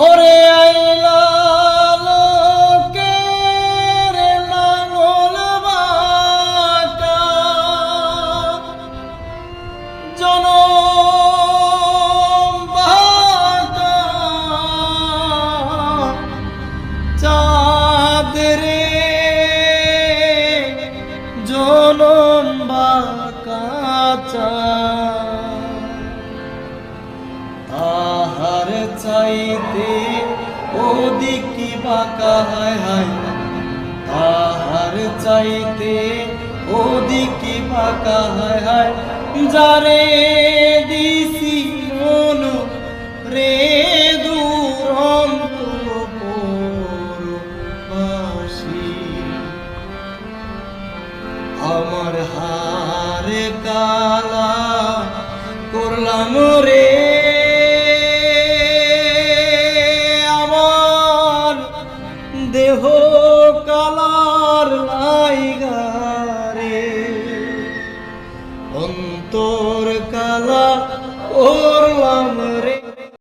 ওরে আইলা লোকের লাঙল বাটা জনম বাটা চাঁদ রে জনম বাঁকা আহার চাইতে ওদিকে বাঁকা হায় হায় আহার চাইতে ওদিকে বাঁকা হায় হায় যারে দিছি মন রে দুরন্ত পরবাসী আমার হারে কালা করলাম রে আমার দেহ কালার লাইগারে অন্তর কালা করলাম রে।